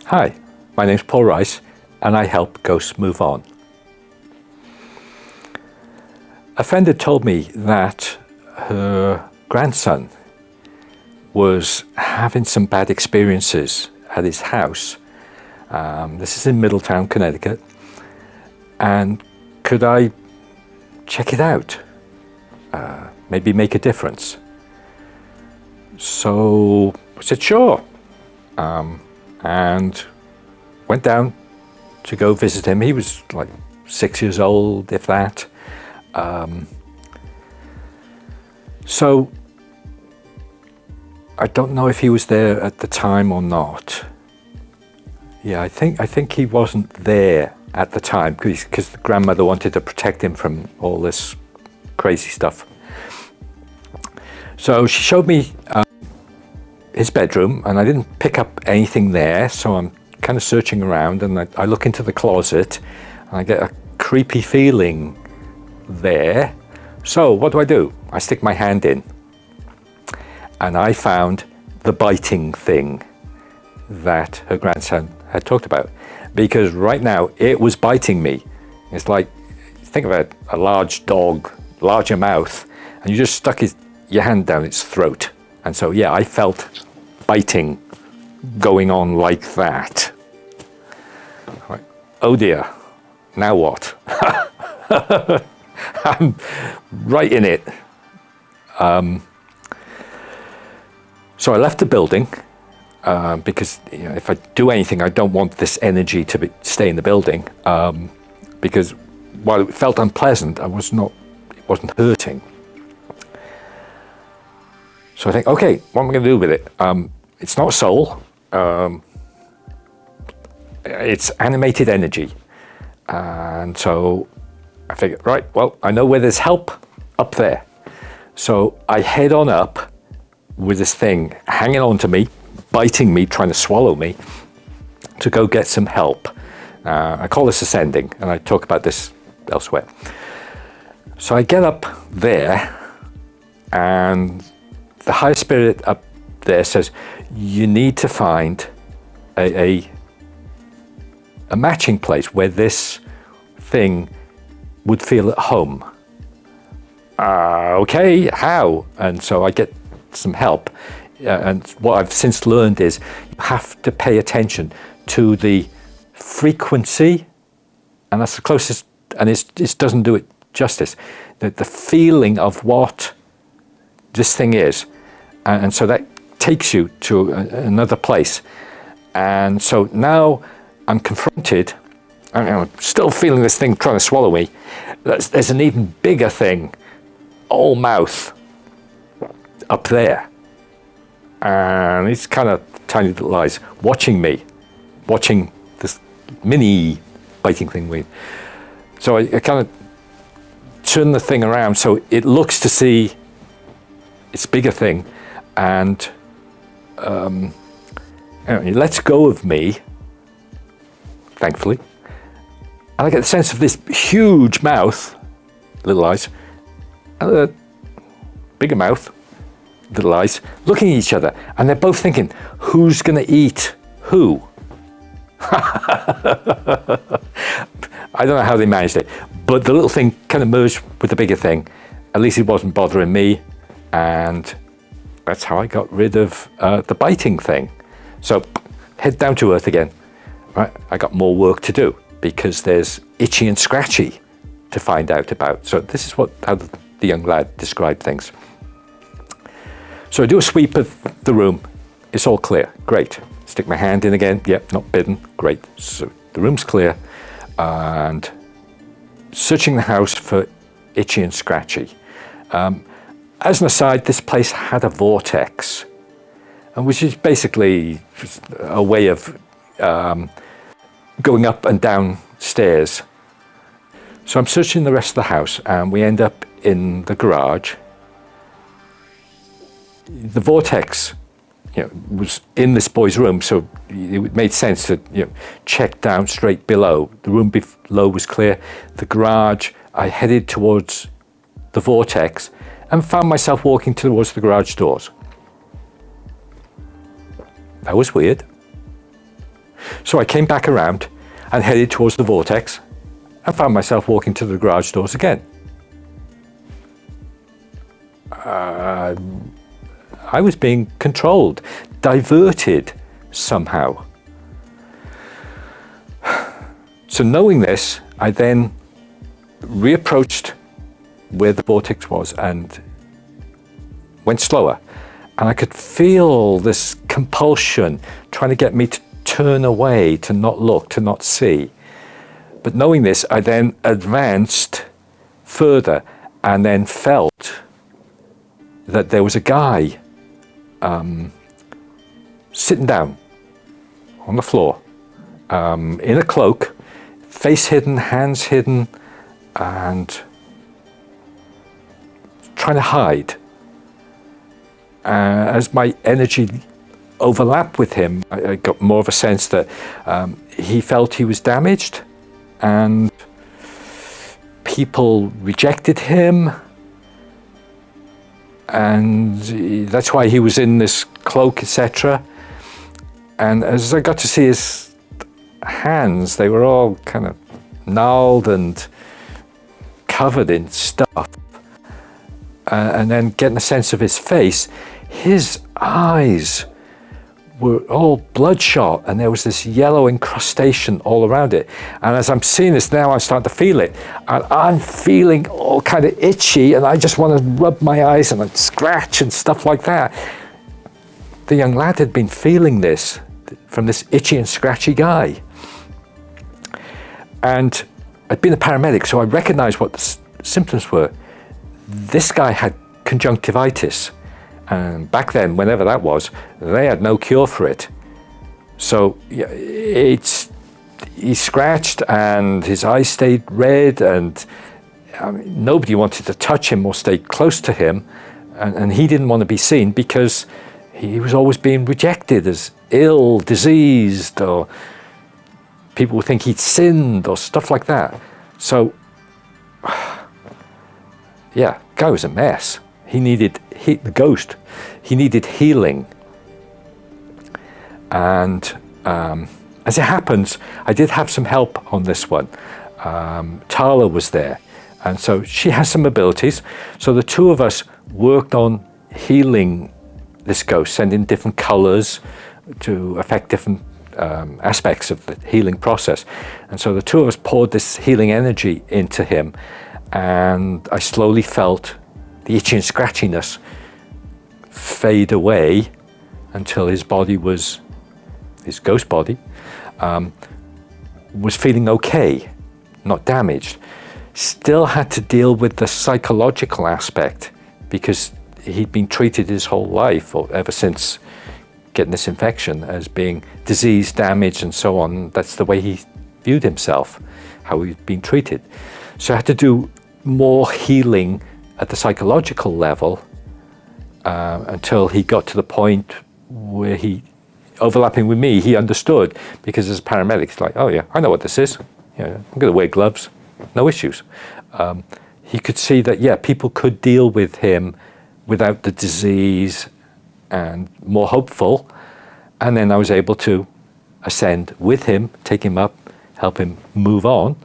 Hi, my name's Paul Rice and I help ghosts move on. A friend had told me that her grandson was having some bad experiences at his house. This is in Middletown, Connecticut, and could I check it out? Maybe make a difference. So I said sure, and went down to go visit him. He was like 6 years old, if that. So I don't know if he was there at the time or not. Yeah, I think he wasn't there at the time because the grandmother wanted to protect him from all this crazy stuff. So she showed me his bedroom, and I didn't pick up anything there, so I'm kind of searching around, and I look into the closet and I get a creepy feeling there. So what do? I stick my hand in and I found the biting thing that her grandson had talked about, because right now it was biting me. It's like, think of a large dog, larger mouth, and you just stuck your hand down its throat. And so, yeah, I felt biting going on like that. Like, oh dear, now what? I'm right in it. So I left the building because if I do anything, I don't want this energy to stay in the building, because while it felt unpleasant, it wasn't hurting. So I think, okay, what am I going to do with it? It's not a soul. It's animated energy. And so I figured, right, well, I know where there's help up there. So I head on up with this thing hanging on to me, biting me, trying to swallow me, to go get some help. I call this ascending, and I talk about this elsewhere. So I get up there, and the higher spirit up there says, you need to find a matching place where this thing would feel at home. Okay, how? And so I get some help. And what I've since learned is you have to pay attention to the frequency, and that's the closest, and it doesn't do it justice. The feeling of what this thing is. And so that takes you to another place. And so now I'm confronted, and I'm still feeling this thing trying to swallow me. There's an even bigger thing, all mouth, up there. And these kind of tiny little eyes watching me, watching this mini biting thing. So I kind of turn the thing around so it looks to see its bigger thing, and it lets go of me, thankfully. And I get the sense of this huge mouth, little eyes, and a bigger mouth, little eyes, looking at each other, and they're both thinking, who's going to eat who? I don't know how they managed it, but the little thing kind of merged with the bigger thing. At least it wasn't bothering me, and that's how I got rid of the biting thing. So head down to earth again. Right, I got more work to do because there's itchy and scratchy to find out about. So this is how the young lad described things. So I do a sweep of the room. It's all clear. Great. Stick my hand in again. Yep, not bitten. Great. So the room's clear. And searching the house for itchy and scratchy. As an aside, this place had a vortex, which is basically a way of going up and down stairs. So I'm searching the rest of the house, and we end up in the garage. The vortex, was in this boy's room, so it made sense to check down straight below. The room below was clear. The garage, I headed towards the vortex and found myself walking towards the garage doors. That was weird. So I came back around and headed towards the vortex and found myself walking to the garage doors again. I was being controlled, diverted somehow. So knowing this, I then reapproached where the vortex was and went slower. And I could feel this compulsion trying to get me to turn away, to not look, to not see. But knowing this, I then advanced further and then felt that there was a guy sitting down on the floor in a cloak, face hidden, hands hidden, and trying to hide. As my energy overlapped with him, I got more of a sense that he felt he was damaged and people rejected him, and that's why he was in this cloak, etc. And as I got to see his hands, they were all kind of gnarled and covered in stuff. And then getting a sense of his face, his eyes were all bloodshot and there was this yellow incrustation all around it. And as I'm seeing this now, I'm starting to feel it. And I'm feeling all kind of itchy and I just want to rub my eyes and I'd scratch and stuff like that. The young lad had been feeling this from this itchy and scratchy guy. And I'd been a paramedic, so I recognized what the symptoms were. This guy had conjunctivitis. And back then, whenever that was, they had no cure for it. So he scratched and his eyes stayed red, and nobody wanted to touch him or stay close to him. And he didn't want to be seen because he was always being rejected as ill, diseased, or people would think he'd sinned or stuff like that. So, yeah, guy was a mess. He needed, the ghost, he needed healing. And as it happens, I did have some help on this one. Tala was there. And so she has some abilities. So the two of us worked on healing this ghost, sending different colors to affect different aspects of the healing process. And so the two of us poured this healing energy into him. And I slowly felt the itchy and scratchiness fade away until his body was, his ghost body, was feeling okay, not damaged. Still had to deal with the psychological aspect because he'd been treated his whole life, or ever since getting this infection, as being diseased, damaged, and so on. That's the way he viewed himself, how he'd been treated. So I had to do more healing at the psychological level until he got to the point where he, overlapping with me, he understood, because as a paramedic, it's like, oh yeah, I know what this is. You know, I'm going to wear gloves, no issues. He could see that, yeah, people could deal with him without the disease and more hopeful. And then I was able to ascend with him, take him up, help him move on.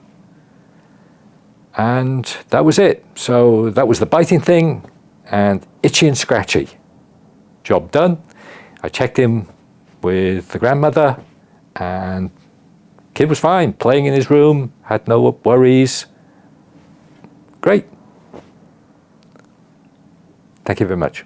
And that was it. So that was the biting thing and itchy and scratchy. Job done. I checked him with the grandmother and kid was fine, playing in his room, had no worries. Great. Thank you very much.